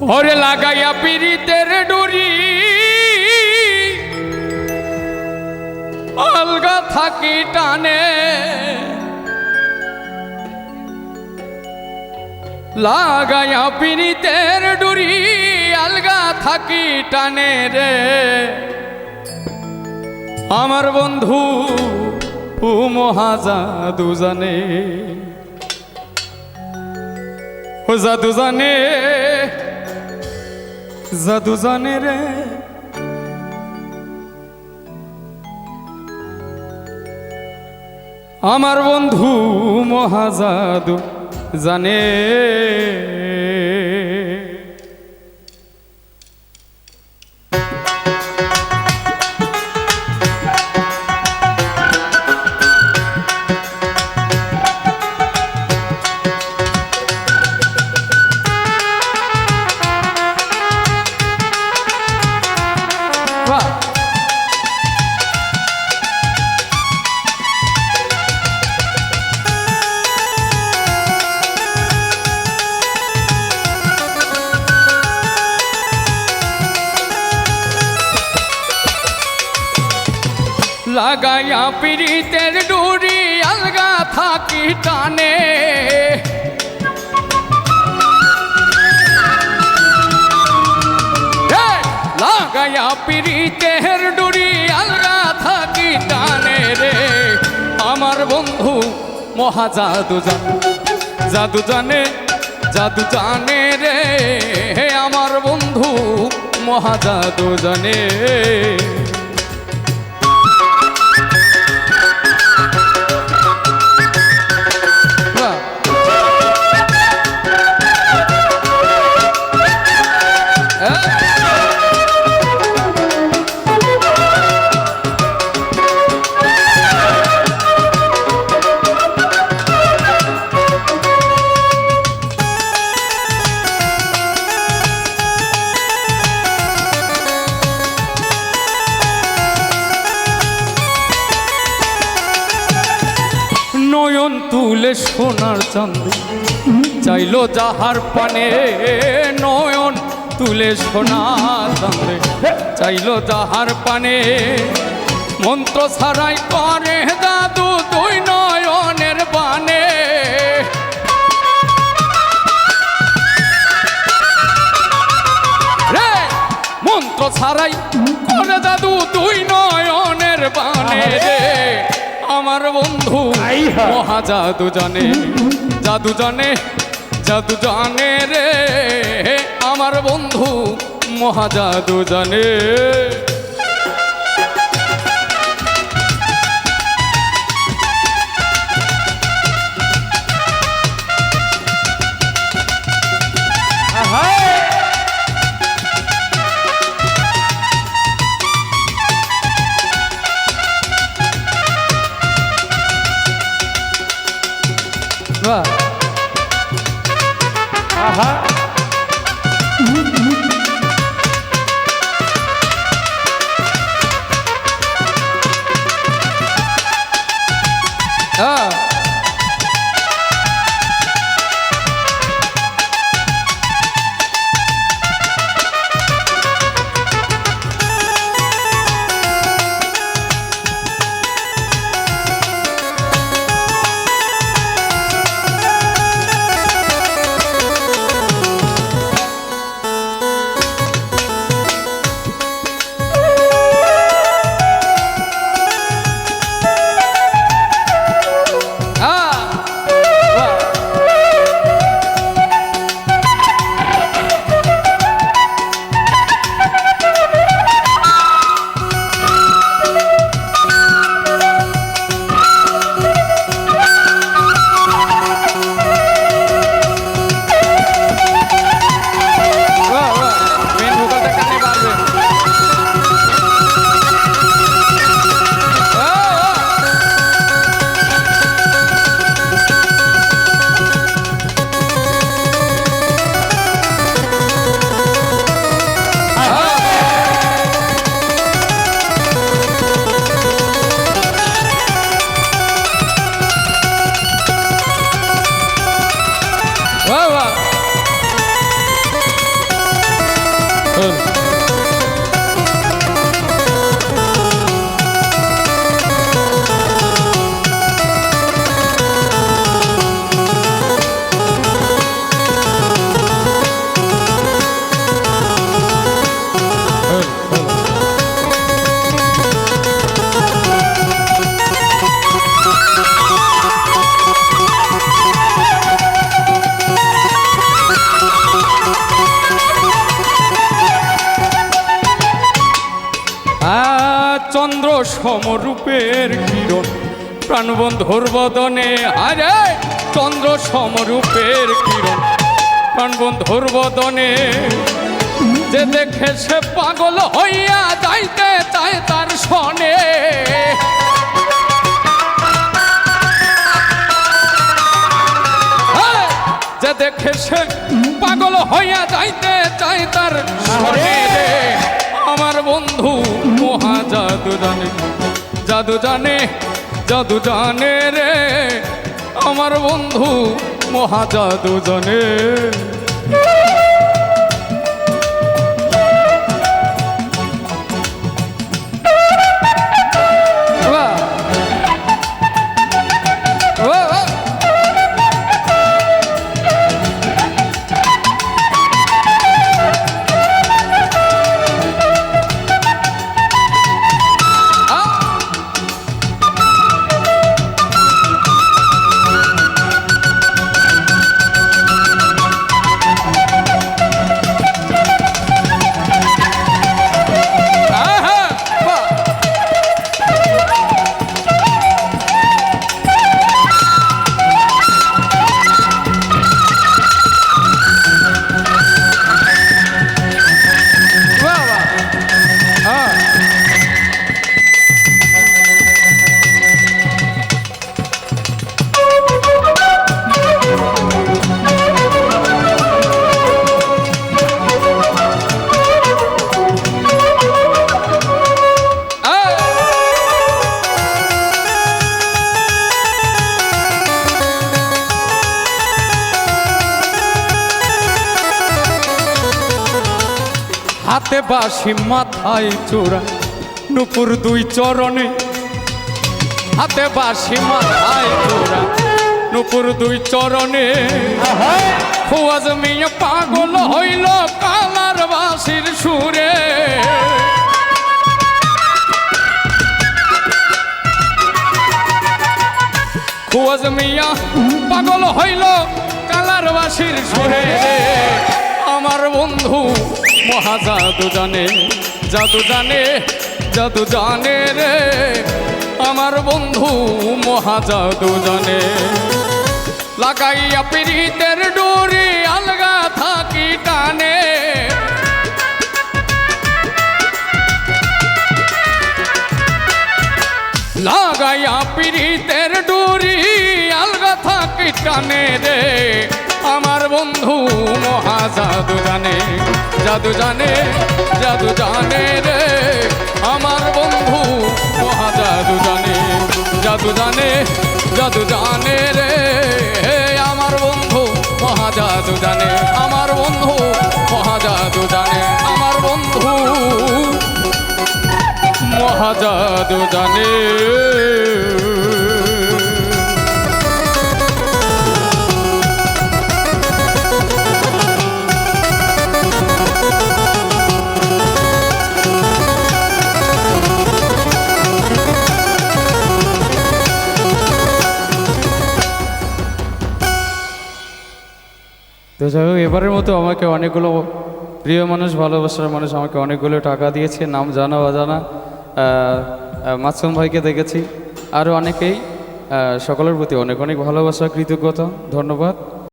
ওরে লাগাইয়া পিরিতের ডুরি আলগা থাকি টানে, লাগাইয়া পিরিতের ডুরি আলগা থাকি টানে রে আমার বন্ধু ও মহাজাদু জানে, ও জাদু জানে, জাদু জানে রে আমার বন্ধু মহাজাদু জানে। লাগাইয়া পিরিতের ডুরি আলগা থাকি টানে, লাগাইয়া পিরিতের ডুরি আলগা থাকি টানে রে আমার বন্ধু মহাজাদু জানে, জাদু জানে, জাদু জানে রে আমার বন্ধু মহাজাদু জানে। নয়ন তুলে সোনার চাঁদে চাইলো যাহার পানে, নয়ন তুলে সোনার চাঁদে চাইলো যাহার পানে, মন্ত্র ছাড়াই করে দাদু দুই নয়নের বানে, রে মন্ত্র ছাড়াই করে দাদু দুই নয়নের বানে রে আমার বন্ধু মহাজাদু জানে, জাদু জানে, জাদু জানে রে আমার বন্ধু মহাজাদু জানে। চন্দ্র সমরূপের কিরণ প্রাণবন্ধুর বদনে, আরে চন্দ্র সমরূপের কিরণ প্রাণবন্ধুর বদনে, যে দেখে সে পাগল হইয়া যাইতে চায় তার সনে। যে দেখে সে পাগল হইয়া যাইতে চায় তার সনে। আমার বন্ধু মহা জাদু জানে, জাদু জানে, জাদু জানে রে। আমার বন্ধু মহা জাদু জানে। হাতে বাঁশি মাথায় চূড়া নুপুর দুই চরণে, হাতে বাঁশি মাথায় চূড়া নুপুর দুই চরণে। খোয়াজ মিয়া পাগল হইল কালার বাঁশির সুরে। খোয়াজ মিয়া পাগল হইল কালার বাঁশির সুরে। আমার বন্ধু মহা জাদু জানে, জাদু জানে, জাদু জানে রে। আমার বন্ধু মহা জাদু জানে। লাগাইয়া পিরিতের ডোরি আলগা থাকি টানে, লাগাইয়া পিরিতের ডোরি আলগা থাকি টানে রে। আমার বন্ধু মহা জাদু জানে, জাদু জানে, জাদু জানে রে। আমার বন্ধু মহা জাদু জানে, জাদু জানে, জাদু জানে রে। আমার বন্ধু মহা জাদু জানে, আমার বন্ধু মহা জাদু জানে, আমার বন্ধু মহা জাদু জানে। তো যাই হোক, এবারের মতো আমাকে অনেকগুলো প্রিয় মানুষ, ভালোবাসার মানুষ আমাকে অনেকগুলো টাকা দিয়েছে, নাম জানা অজানা। মাসুম ভাইকে দেখেছি, আরও অনেকেই। সকলের প্রতি অনেক অনেক ভালোবাসা, কৃতজ্ঞতা, ধন্যবাদ।